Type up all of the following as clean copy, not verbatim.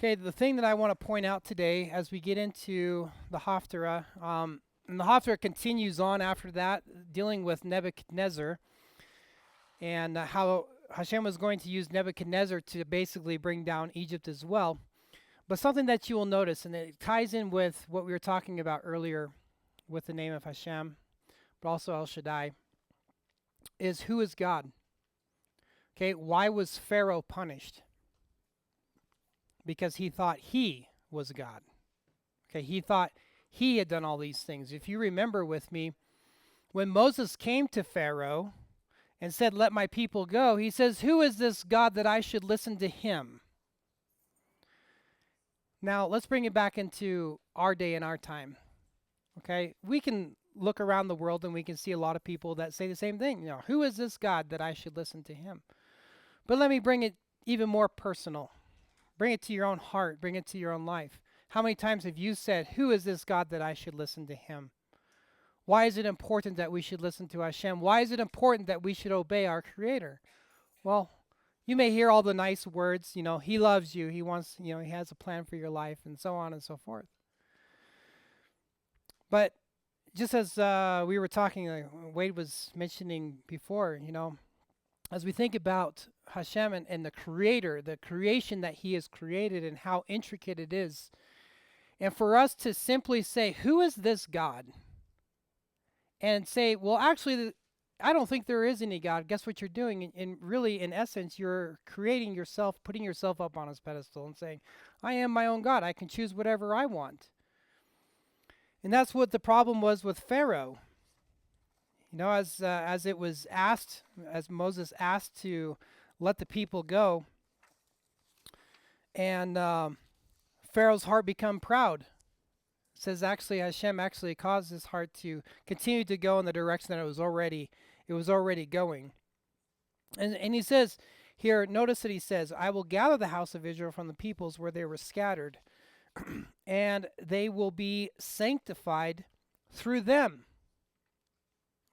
Okay, the thing that I want to point out today as we get into the Haftarah, and the Haftarah continues on after that, dealing with Nebuchadnezzar and how Hashem was going to use Nebuchadnezzar to basically bring down Egypt as well. But something that you will notice, and it ties in with what we were talking about earlier with the name of Hashem, but also Єл Shaddai, is who is God? Okay, why was Pharaoh punished? Because he thought he was God. Okay, he thought he had done all these things. If you remember with me, when Moses came to Pharaoh and said, "Let my people go," he says, "Who is this God that I should listen to him?" Now, let's bring it back into our day and our time. Okay, we can look around the world and we can see a lot of people that say the same thing. Who is this God that I should listen to him? But let me bring it even more personal. Bring it to your own heart. Bring it to your own life. How many times have you said, "Who is this God that I should listen to him?" Why is it important that we should listen to Hashem? Why is it important that we should obey our Creator? Well, you may hear all the nice words, he loves you, he wants, he has a plan for your life, and so on and so forth. But just as we were talking, Wade was mentioning before, as we think about Hashem and the Creator, the creation that he has created and how intricate it is, and for us to simply say, "Who is this God?" and say, "Well, actually, I don't think there is any God," guess what you're doing? Really, in essence, you're creating yourself, putting yourself up on his pedestal and saying, "I am my own God. I can choose whatever I want." And that's what the problem was with Pharaoh. As it was asked, as Moses asked to let the people go, and Pharaoh's heart become proud. It says Hashem actually caused his heart to continue to go in the direction that it was already going. And he says here, notice that he says, "I will gather the house of Israel from the peoples where they were scattered, and they will be sanctified through them."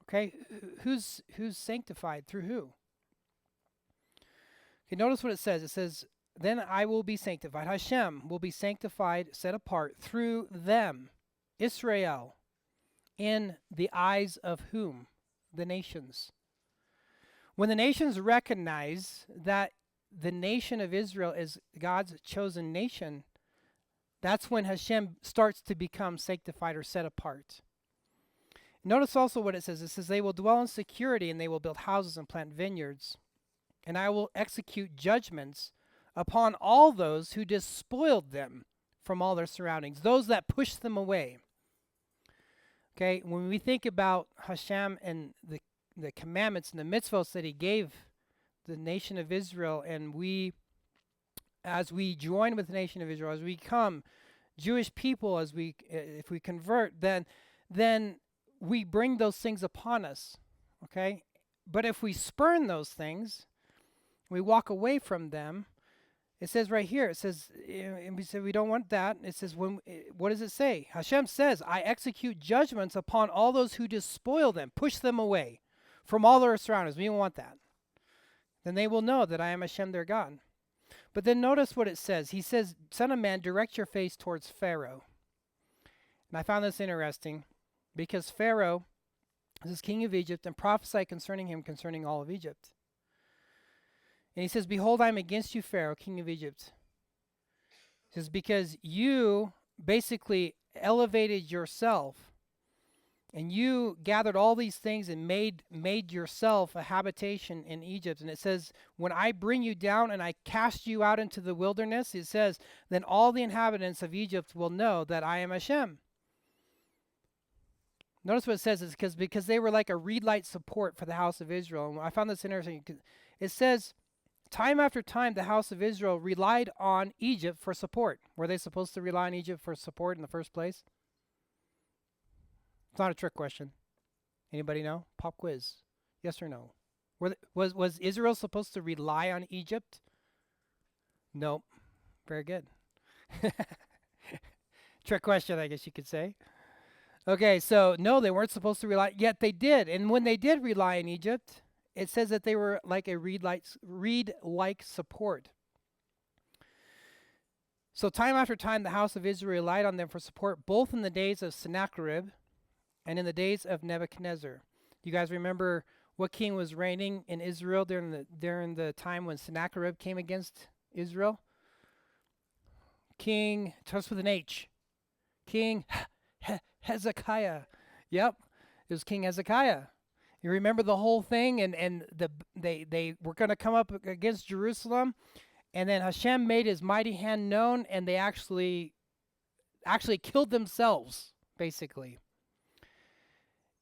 Okay, who's sanctified through who? Okay, notice what it says. It says, "Then I will be sanctified." Hashem will be sanctified, set apart through them, Israel, in the eyes of whom? The nations. When the nations recognize that the nation of Israel is God's chosen nation, that's when Hashem starts to become sanctified or set apart. Notice also what it says. It says, "They will dwell in security, and they will build houses and plant vineyards. And I will execute judgments upon all those who despoiled them from all their surroundings," those that pushed them away. Okay, when we think about Hashem and the commandments and the mitzvot that he gave the nation of Israel, and as we join with the nation of Israel, as we become Jewish people, if we convert, then we bring those things upon us, okay? But if we spurn those things, we walk away from them. It says right here, it says, and we say we don't want that. It says, what does it say? Hashem says, "I execute judgments upon all those who despoil them," push them away from all their surroundings. We don't want that. Then they will know that I am Hashem their God. But then notice what it says. He says, "Son of man, direct your face towards Pharaoh." And I found this interesting, because Pharaoh is king of Egypt, and prophesy concerning him, concerning all of Egypt. And he says, "Behold, I am against you, Pharaoh, king of Egypt." He says, because you basically elevated yourself, and you gathered all these things and made yourself a habitation in Egypt. And it says, "When I bring you down and I cast you out into the wilderness," it says, "then all the inhabitants of Egypt will know that I am Hashem." Notice what it says is because they were like a reed light support for the house of Israel. And I found this interesting. It says, time after time, the house of Israel relied on Egypt for support. Were they supposed to rely on Egypt for support in the first place? It's not a trick question. Anybody know? Pop quiz. Yes or no? Was Israel supposed to rely on Egypt? Nope. Very good. Trick question, I guess you could say. Okay, so no, they weren't supposed to rely, yet they did. And when they did rely on Egypt, it says that they were like a reed-like support. So time after time, the house of Israel relied on them for support, both in the days of Sennacherib and in the days of Nebuchadnezzar. You guys remember what king was reigning in Israel during the time when Sennacherib came against Israel? King, starts with an H. King Hezekiah. Yep, it was King Hezekiah. You remember the whole thing, and they were going to come up against Jerusalem, and then Hashem made his mighty hand known, and they actually killed themselves, basically.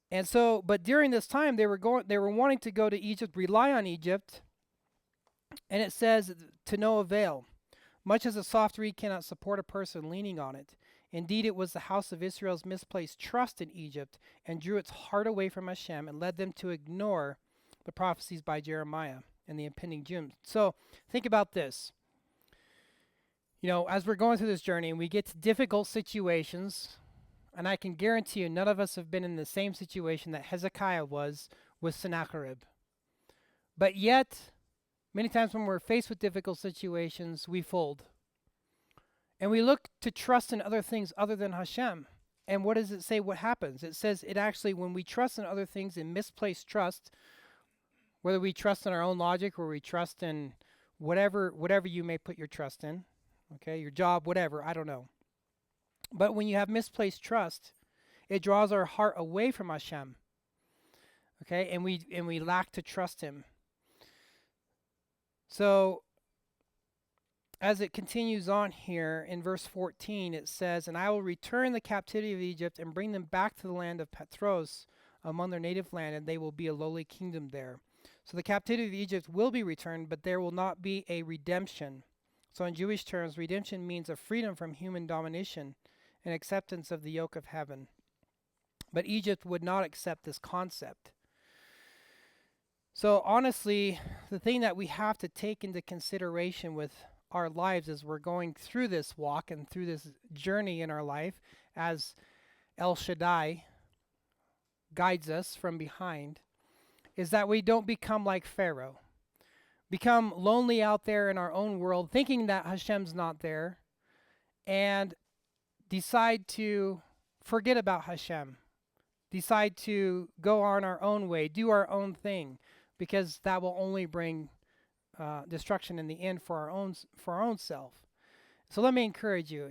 And so, but during this time, they were wanting to go to Egypt, rely on Egypt, and it says to no avail. Much as a soft reed cannot support a person leaning on it. Indeed, it was the house of Israel's misplaced trust in Egypt and drew its heart away from Hashem and led them to ignore the prophecies by Jeremiah and the impending doom. So think about this. You know, as we're going through this journey and we get to difficult situations, and I can guarantee you none of us have been in the same situation that Hezekiah was with Sennacherib. But yet, many times when we're faced with difficult situations, we fold. And we look to trust in other things other than Hashem. And what does it say? What happens? It says it actually, when we trust in other things, in misplaced trust, whether we trust in our own logic or we trust in whatever you may put your trust in, okay, your job, whatever, I don't know. But when you have misplaced trust, it draws our heart away from Hashem. Okay, and we lack to trust Him. So, as it continues on here in verse 14, it says, "And I will return the captivity of Egypt and bring them back to the land of Patros among their native land, and they will be a lowly kingdom there." So the captivity of Egypt will be returned, but there will not be a redemption. So in Jewish terms, redemption means a freedom from human domination and acceptance of the yoke of heaven. But Egypt would not accept this concept. So honestly, the thing that we have to take into consideration with our lives as we're going through this walk and through this journey in our life, as Ěl Shaddai guides us from behind, is that we don't become like Pharaoh. Become lonely out there in our own world, thinking that Hashem's not there, and decide to forget about Hashem. Decide to go on our own way, do our own thing, because that will only bring destruction in the end for our own self. So let me encourage you,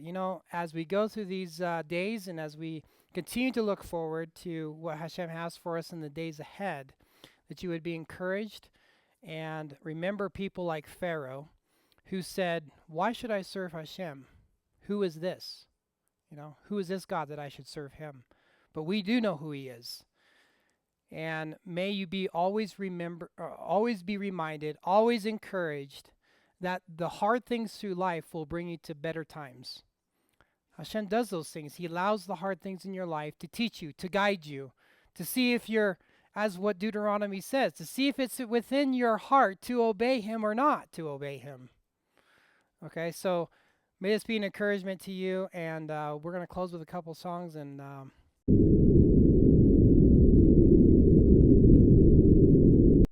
as we go through these days and as we continue to look forward to what Hashem has for us in the days ahead, that you would be encouraged and remember people like Pharaoh who said, "Why should I serve Hashem? Who is this? Who is this God that I should serve him?" But we do know who he is. And may you be always be reminded, always encouraged that the hard things through life will bring you to better times. Hashem does those things. He allows the hard things in your life to teach you, to guide you, to see if you're, as what Deuteronomy says, to see if it's within your heart to obey him or not to obey him. Okay, so may this be an encouragement to you, and we're going to close with a couple songs, and